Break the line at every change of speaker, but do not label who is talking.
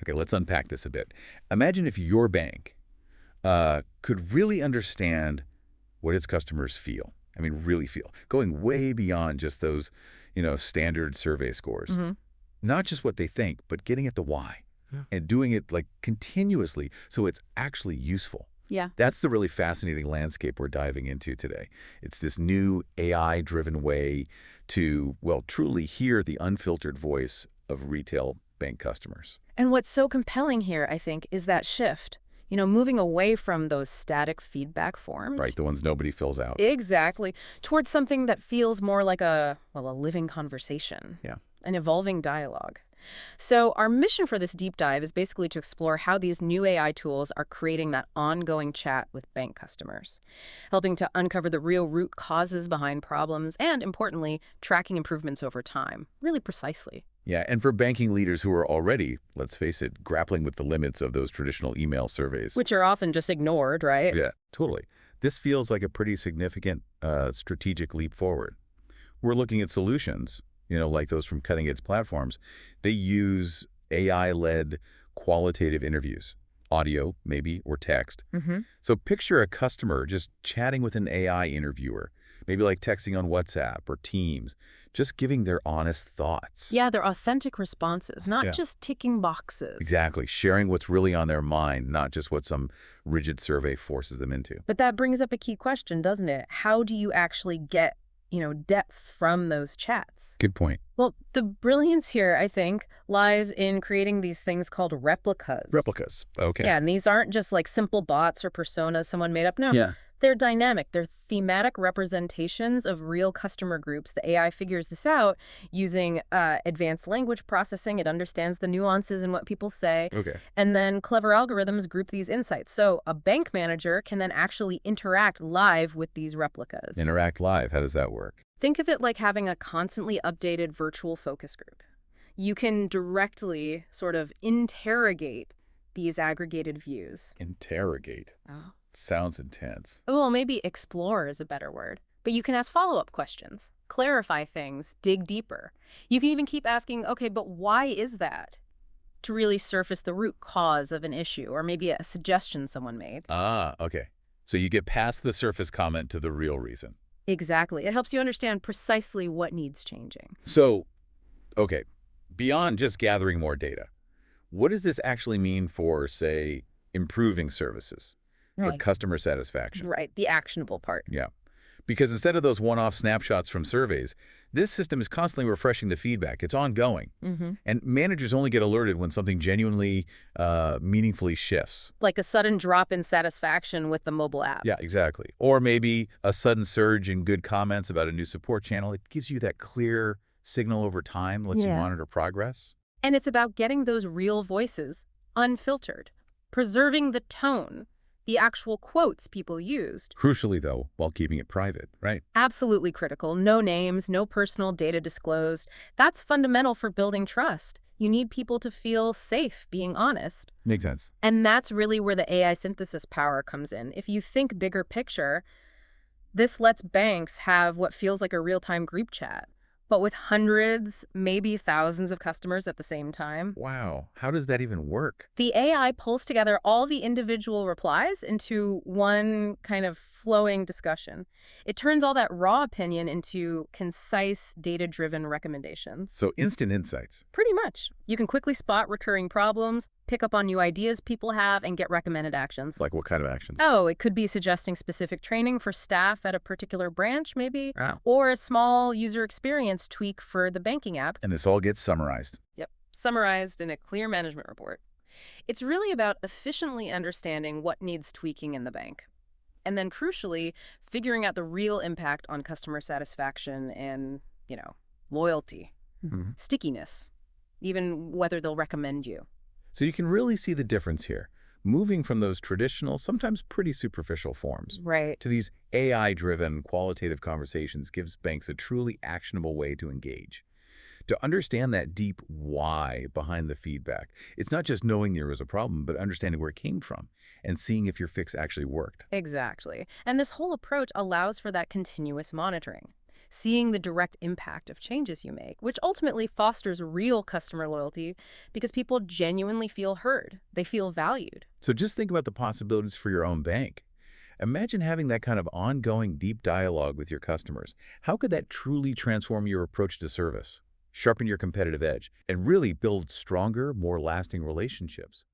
Okay, let's unpack this a bit. Imagine if your bank could really understand what its customers feel. I mean, really feel. Going way beyond just those, standard survey scores.
Hmm.
Not just what they think, but getting at the why.
Yeah.
And doing it like continuously so it's actually useful.
Yeah.
That's the really fascinating landscape we're diving into today. It's this new AI-driven way to, well, truly hear the unfiltered voice of retail bank customers.
And what's so compelling here, I think, is that shift. Moving away from those static feedback forms.
Right, the ones nobody fills out.
Exactly. Towards something that feels more like a living conversation.
Yeah.
An evolving dialogue. So our mission for this deep dive is basically to explore how these new AI tools are creating that ongoing chat with bank customers, helping to uncover the real root causes behind problems and, importantly, tracking improvements over time, really precisely.
Yeah, and for banking leaders who are already, let's face it, grappling with the limits of those traditional email surveys.
Which are often just ignored, right?
Yeah, totally. This feels like a pretty significant strategic leap forward. We're looking at solutions, like those from cutting-edge platforms. They use AI-led qualitative interviews, audio maybe, or text.
Mm-hmm.
So picture a customer just chatting with an AI interviewer, maybe like texting on WhatsApp or Teams, just giving their honest thoughts.
Yeah, they're authentic responses, not
Yeah.
just ticking boxes.
Exactly, sharing what's really on their mind, not just what some rigid survey forces them into.
But that brings up a key question, doesn't it? How do you actually get, depth from those chats?
Good point.
Well, the brilliance here, I think, lies in creating these things called replicas.
Replicas. Okay.
Yeah, and these aren't just like simple bots or personas someone made up. No,
Yeah.
they're dynamic. They're thematic representations of real customer groups. The AI figures this out using advanced language processing. It understands the nuances in what people say.
Okay.
And then clever algorithms group these insights. So a bank manager can then actually interact live with these replicas.
Interact live. How does that work?
Think of it like having a constantly updated virtual focus group. You can directly sort of interrogate these aggregated views.
Interrogate.
Oh.
Sounds intense.
Well, maybe explore is a better word. But you can ask follow-up questions, clarify things, dig deeper. You can even keep asking, okay, but why is that? To really surface the root cause of an issue or maybe a suggestion someone made.
Ah, okay. So you get past the surface comment to the real reason.
Exactly. It helps you understand precisely what needs changing.
So, okay, beyond just gathering more data, what does this actually mean for, say, improving services? For
Right.
customer satisfaction?
Right, the actionable part.
Yeah. Because instead of those one-off snapshots from surveys, this system is constantly refreshing the feedback. It's ongoing.
Mm-hmm.
And managers only get alerted when something genuinely, meaningfully shifts.
Like a sudden drop in satisfaction with the mobile app.
Yeah, exactly. Or maybe a sudden surge in good comments about a new support channel. It gives you that clear signal over time, lets you
Yeah.
monitor progress.
And it's about getting those real voices unfiltered, preserving the tone, the actual quotes people used.
Crucially, though, while keeping it private, right?
Absolutely critical. No names, no personal data disclosed. That's fundamental for building trust. You need people to feel safe being honest.
Makes sense.
And that's really where the AI synthesis power comes in. If you think bigger picture, this lets banks have what feels like a real-time group chat, but with hundreds, maybe thousands of customers at the same time.
Wow. How does that even work?
The AI pulls together all the individual replies into one kind of flowing discussion. It turns all that raw opinion into concise, data-driven recommendations.
So instant insights.
Pretty much. You can quickly spot recurring problems, pick up on new ideas people have, and get recommended actions.
Like what kind of actions?
Oh, it could be suggesting specific training for staff at a particular branch, maybe,
Wow.
or a small user experience tweak for the banking app.
And this all gets summarized.
Yep, summarized in a clear management report. It's really about efficiently understanding what needs tweaking in the bank. And then, crucially, figuring out the real impact on customer satisfaction and, loyalty,
Mhm.
stickiness, even whether they'll recommend you.
So you can really see the difference here, moving from those traditional, sometimes pretty superficial forms
Right.
to these AI-driven qualitative conversations gives banks a truly actionable way to engage. To understand that deep why behind the feedback, it's not just knowing there was a problem, but understanding where it came from and seeing if your fix actually worked.
Exactly. And this whole approach allows for that continuous monitoring. seeing the direct impact of changes you make, which ultimately fosters real customer loyalty because people genuinely feel heard. They feel valued.
So just think about the possibilities for your own bank. Imagine having that kind of ongoing deep dialogue with your customers. How could that truly transform your approach to service, sharpen your competitive edge, and really build stronger, more lasting relationships?